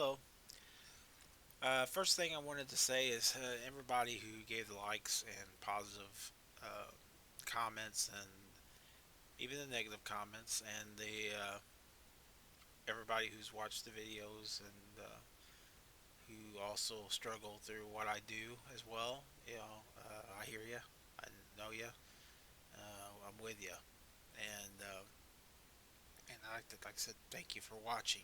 Hello. First thing I wanted to say is everybody who gave the likes and positive comments and even the negative comments and the everybody who's watched the videos and who also struggle through what I do as well. I hear you. I know you. I'm with you. And like I said, thank you for watching.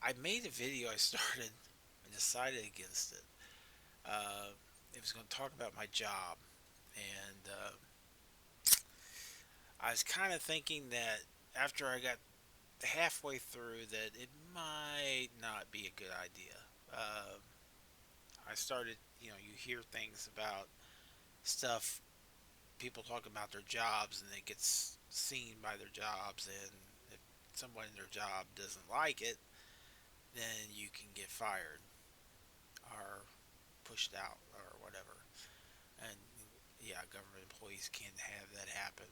I made a video I started and decided against it. Uh, it was going to talk about my job, and I was kind of thinking that after I got halfway through, that it might not be a good idea. Uh, I started, you hear things about stuff people talk about their jobs, and it gets seen by their jobs, and if someone in their job doesn't like it, then you can get fired or pushed out or whatever. And yeah, government employees can have that happen.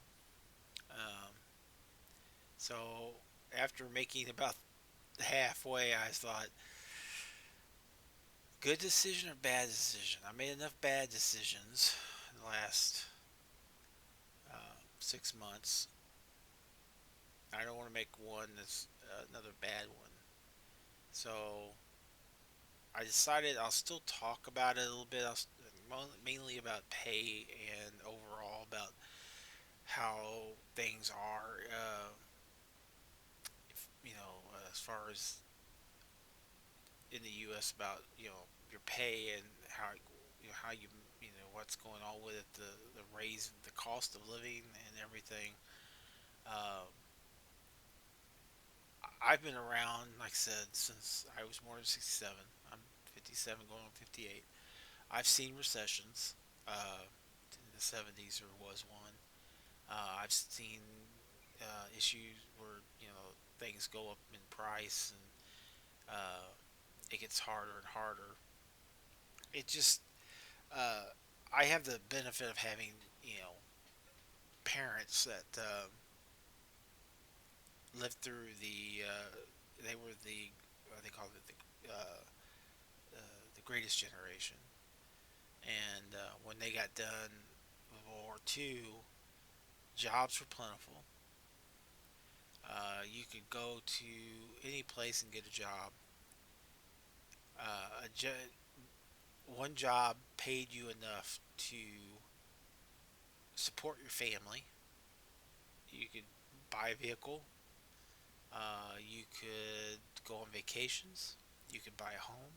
Um, so after making about halfway, I thought, good decision or bad decision? I made enough bad decisions in the last 6 months. I don't want to make one that's another bad one. So I decided I'll still talk about it a little bit. Mainly about pay and overall about how things are. As far as in the U.S. about your pay and how you what's going on with it, the raise, the cost of living, and everything. Um, I've been around, like I said, since I was born in '67. I'm 57, going on 58. I've seen recessions. In the '70s, there was one. I've seen issues where things go up in price and it gets harder and harder. It just uh, I have the benefit of having parents that lived through they were they call it the greatest generation, and when they got done with World War II, jobs were plentiful. You could go to any place and get a job. Uh, a jo- One job paid you enough to support your family. You could buy a vehicle. You could go on vacations. You could buy a home,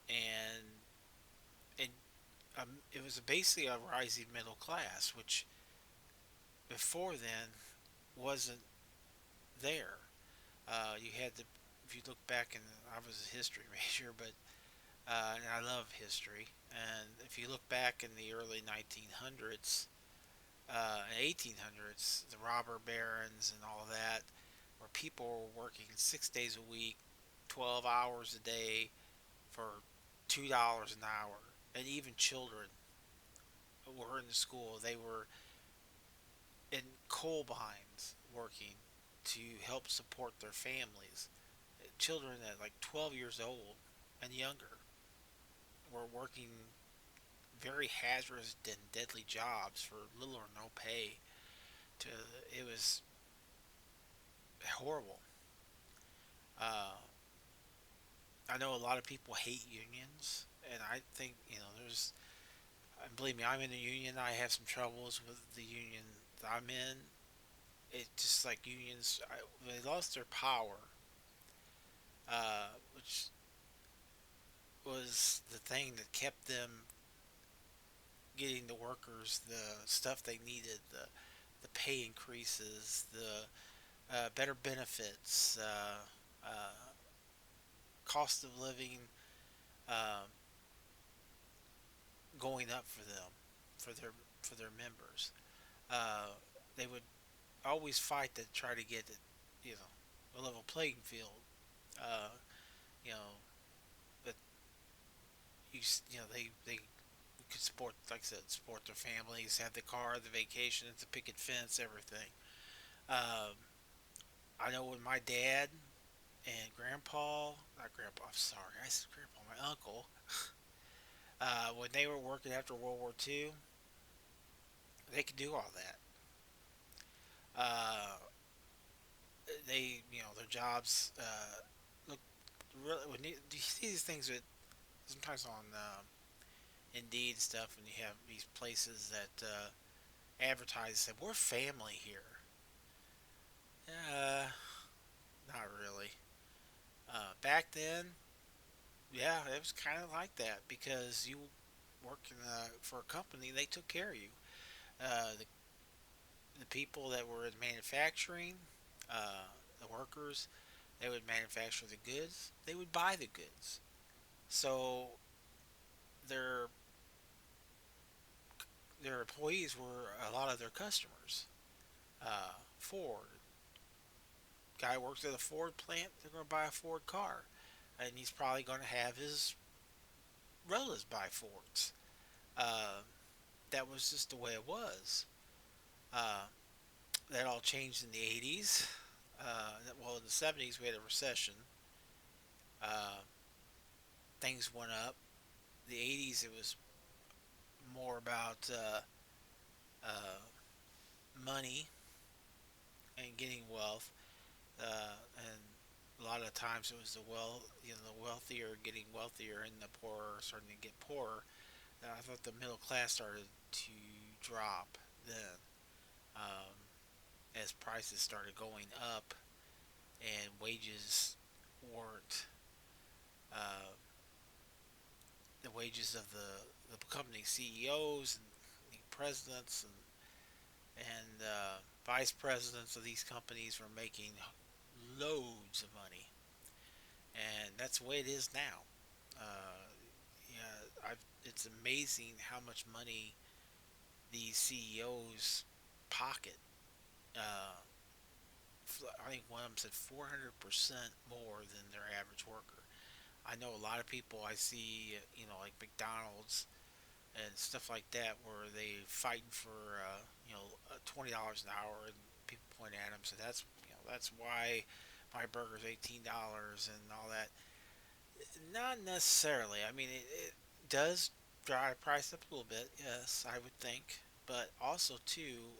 and it was basically a rising middle class, which before then wasn't there. You had the If you look back, and I was a history major, but and I love history. And if you look back in the early 1900s, 1800s, the robber barons and all that, where people were working 6 days a week, 12 hours a day for $2 an hour, and even children were in the school. They were in coal mines working to help support their families. Children at like 12 years old and younger were working very hazardous and deadly jobs for little or no pay. To It was horrible. Uh, I know a lot of people hate unions, and I think there's. And believe me, I'm in a union. I have some troubles with the union that I'm in. It just like unions, they lost their power, which was the thing that kept them getting the workers the stuff they needed, the pay increases, the better benefits, cost of living uh, going up for them, for their members. Uh, they would always fight to try to get it, you know, a level playing field. Uh, you know, but they could support, like I said, support their families, have the car, the vacation, the picket fence, everything. Um, I know when my dad and grandpa, not grandpa, I'm sorry, I said grandpa, my uncle, when they were working after World War II, they could do all that. Uh, their jobs look really. Do you see these things that sometimes on Indeed and stuff, and you have these places that advertise that we're family here? Uh, Not really. Back then, yeah, it was kind of like that because you working for a company, they took care of you. Uh, the, the people that were in manufacturing, uh, the workers, they would manufacture the goods, they would buy the goods. So their their employees were a lot of their customers. Ford guy works at a Ford plant, they're going to buy a Ford car, and he's probably going to have his relatives buy Fords. Uh, that was just the way it was. Uh, that all changed in the 80s. Well, in the 70s, we had a recession. Uh, Things went up. The 80s, it was more about uh, money and getting wealth. And a lot of times it was the wealthier getting wealthier and the poorer starting to get poorer. I thought the middle class started to drop then, um, as prices started going up and wages weren't uh, the wages of the company CEOs and the presidents and vice presidents of these companies were making loads of money, and that's the way it is now. Uh, yeah, it's amazing how much money these CEOs pocket. Uh, I think one of them said 400% more than their average worker. I know a lot of people I see, like McDonald's and stuff like that, where they fighting for $20 an hour, and people point at them, so that's why my burger's $18 and all that. Not necessarily. I mean, it does drive the price up a little bit. Yes, I would think, but also too,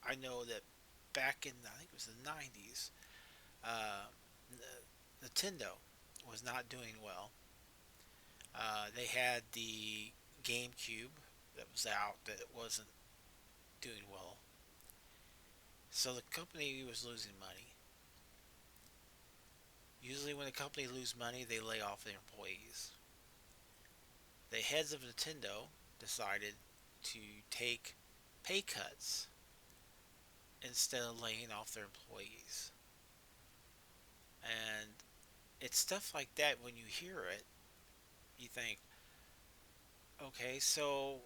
I know that back in I think it was the '90s, uh, Nintendo was not doing well. They had the GameCube that was out that wasn't doing well. So the company was losing money. Usually, when a company loses money, they lay off their employees. The heads of Nintendo decided to take pay cuts instead of laying off their employees. And it's stuff like that when you hear it, you think, okay, so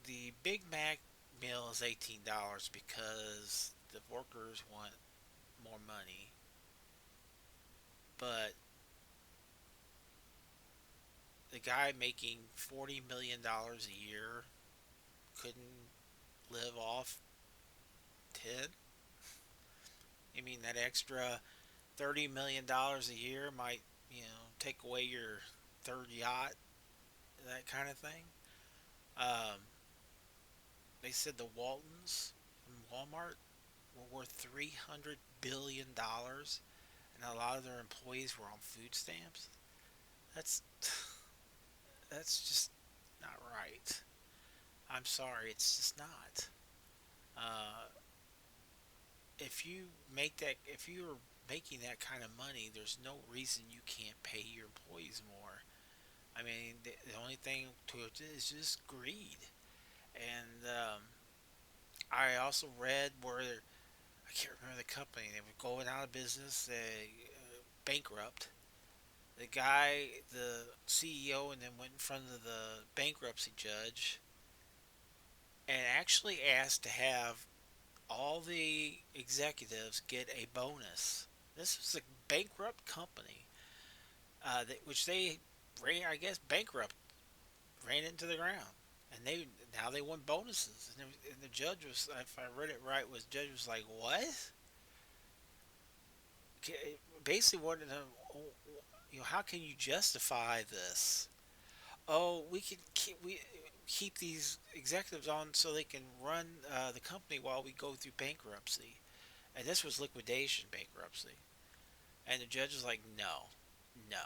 the Big Mac meal is $18 because the workers want more money, but the guy making $40 million a year couldn't live off 10. I mean, that extra $30 million a year might, take away your third yacht, that kind of thing. Um, they said the Waltons from Walmart were worth $300 billion, and a lot of their employees were on food stamps. That's that's just not right. I'm sorry, it's just not. Uh, if you're making that kind of money, there's no reason you can't pay your employees more. I mean, the only thing to it is just greed. And I also read where I can't remember the company. They were going out of business, they bankrupt. The guy, the CEO, and then went in front of the bankruptcy judge and actually asked to have all the executives get a bonus. This was a bankrupt company, which they ran, I guess, bankrupt, ran into the ground, and they want bonuses. And the judge was, if I read it right, was judge was like, what? basically wanted to know, how can you justify this? Oh, we keep these executives on so they can run the company while we go through bankruptcy, and this was liquidation bankruptcy, and the judge was like, no, no,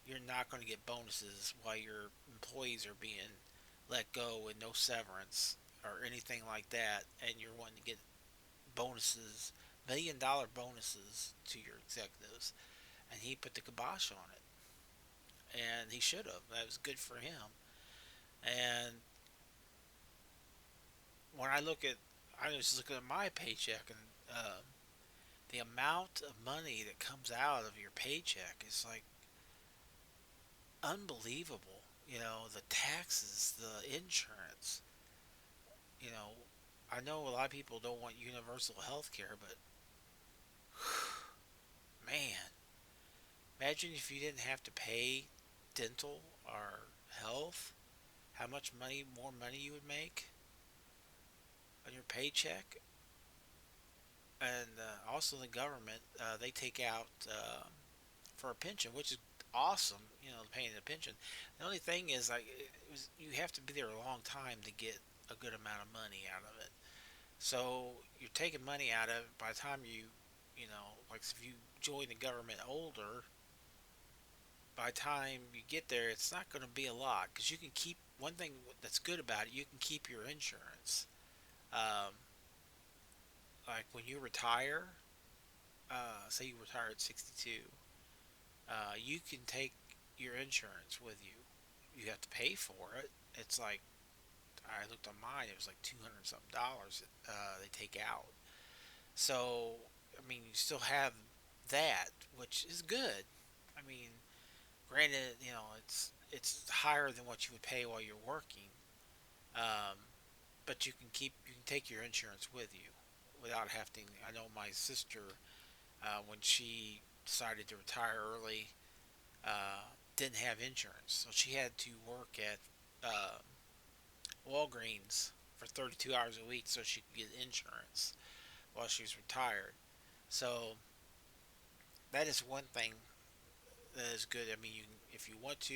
you're not going to get bonuses while your employees are being let go with no severance or anything like that, and you're wanting to get bonuses, $1 million bonuses to your executives, and he put the kibosh on it, and he should have. That was good for him. And when I was looking at my paycheck, and the amount of money that comes out of your paycheck is like unbelievable. The taxes, the insurance. You know, I know a lot of people don't want universal health care, but man, imagine if you didn't have to pay dental or health, how much more money you would make on your paycheck. And also the government, they take out for a pension, which is awesome. Paying a pension. The only thing is, like, you have to be there a long time to get a good amount of money out of it. So you're taking money out of it by the time like if you join the government older, by the time you get there, it's not going to be a lot because you can keep one thing that's good about it. You can keep your insurance. Um, like when you retire, say you retire at 62, you can take your insurance with you. You have to pay for it. It's like I looked on mine; it was like 200 something dollars they take out. So I mean, you still have that, which is good. I mean, granted, it's higher than what you would pay while you're working, um, but you can take your insurance with you without having. I know my sister, when she decided to retire early, didn't have insurance, so she had to work at Walgreens for 32 hours a week so she could get insurance while she was retired. So that is one thing that is good. I mean, if you want to,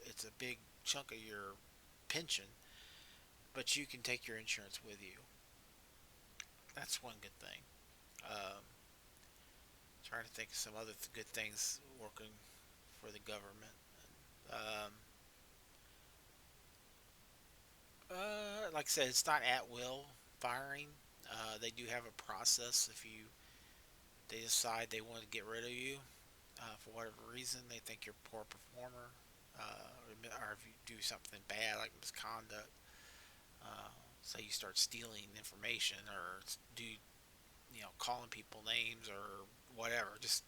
it's a big chunk of your pension, but you can take your insurance with you. That's one good thing. Trying to think of some other good things working for the government. Um, like I said, it's not at will firing. They do have a process. If they decide they want to get rid of you for whatever reason, they think you're a poor performer, or if you do something bad like misconduct, say you start stealing information or do calling people names or whatever, just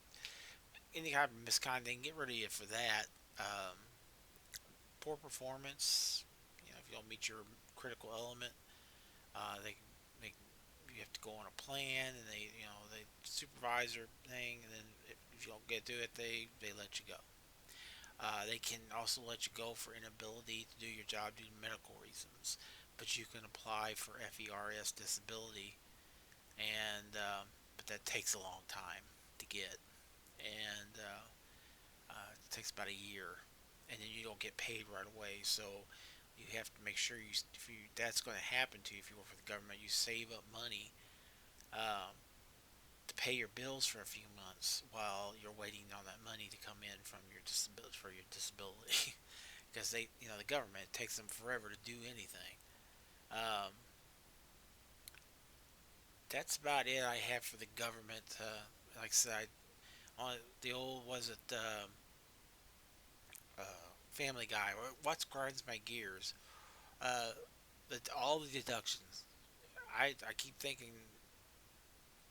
any kind of misconduct, they can get rid of you for that. Um, Poor performance, if you don't meet your critical element, they you have to go on a plan, and they supervisor thing, and then if you don't get to it, they let you go. They can also let you go for inability to do your job due to medical reasons, but you can apply for FERS disability, and but that takes a long time to get, and it takes about a year, and then you don't get paid right away. So you have to make sure if you that's going to happen to you if you work for the government, you save up money um, to pay your bills for a few months while you're waiting on that money to come in from your disability for your disability. Because the government, it takes them forever to do anything. Um, that's about it I have for the government. Like I said, on the old was it uh, Family Guy? What grinds my gears? Uh, all the deductions. I keep thinking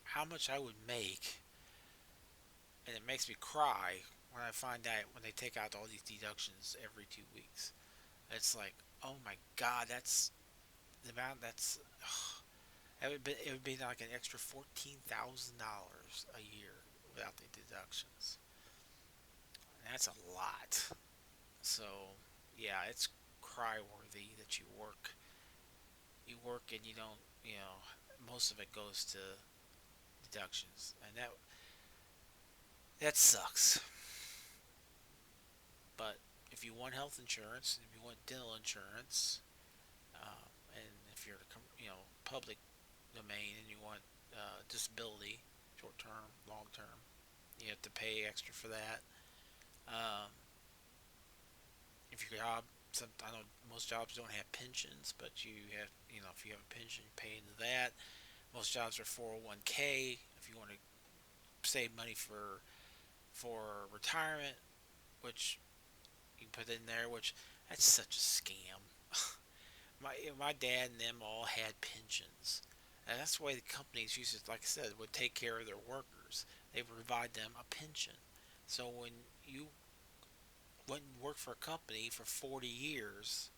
how much I would make, and it makes me cry when I find out when they take out all these deductions every 2 weeks. It's like, oh my God, that's the amount. It would be like an extra $14,000 a year without the deductions. And that's a lot. So yeah, it's cry worthy that you work and you don't, most of it goes to deductions, and that sucks. But if you want health insurance, if you want dental insurance, and if you're public domain and you want disability, short term, long term, you have to pay extra for that. Um, if your job, I know most jobs don't have pensions, but if you have a pension, you pay into that. Most jobs are 401k. If you want to save money for retirement, which you can put in there, which that's such a scam. My dad and them all had pensions, and that's the way the companies used to, like I said, would take care of their workers. They would provide them a pension. So when you went and worked for a company for 40 years,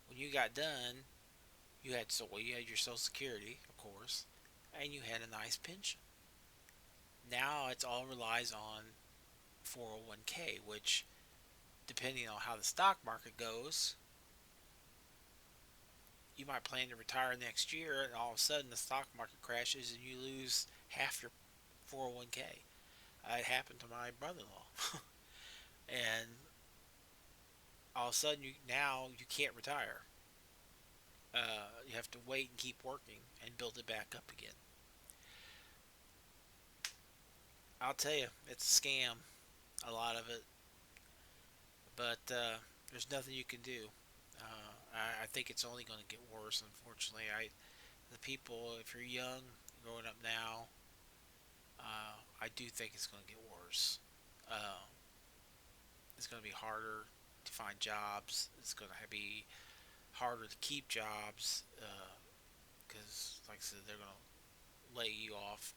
when you got done, you had your Social Security, of course, and you had a nice pension. Now it's all relies on 401k, which depending on how the stock market goes, you might plan to retire next year, and all of a sudden the stock market crashes and you lose half your 401k. It happened to my brother-in-law, and all of a sudden you can't retire. You have to wait and keep working and build it back up again. I'll tell you, it's a scam, a lot of it, but there's nothing you can do. I think it's only going to get worse. Unfortunately, the people, if you're young, growing up now, I do think it's going to get worse. Uh, it's going to be harder to find jobs. It's going to be harder to keep jobs because, like I said, they're going to lay you off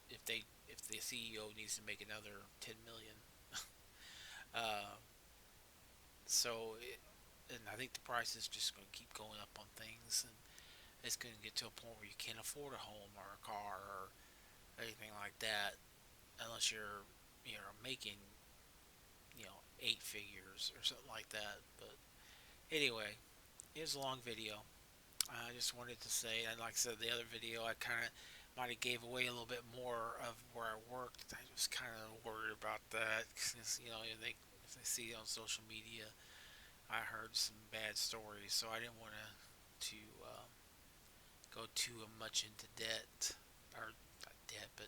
if the CEO needs to make another 10 million. uh, so, and I think the price is just going to keep going up on things, and it's going to get to a point where you can't afford a home or a car or anything like that unless you're making 8 figures or something like that. But anyway, it was a long video. I just wanted to say, and like I said, the other video I kind of might have gave away a little bit more of where I worked. I was kind of worried about that because if they see it on social media, I heard some bad stories, so I didn't want to go too much into debt or not debt, but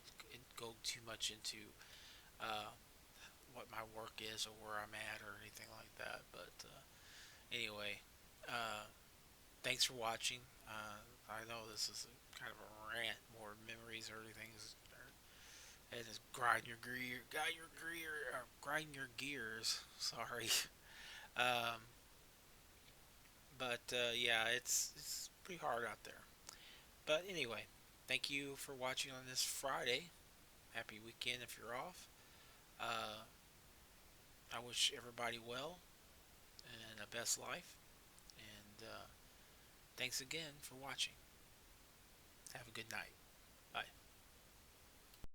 go too much into uh, what my work is or where I'm at or anything like that. But anyway, uh, thanks for watching. I know this is kind of a rant, more memories or anything. And just grind your gears. Sorry, um, but yeah, it's pretty hard out there. But anyway, thank you for watching on this Friday. Happy weekend if you're off. Uh, I wish everybody well and a best life. And thanks again for watching. Have a good night.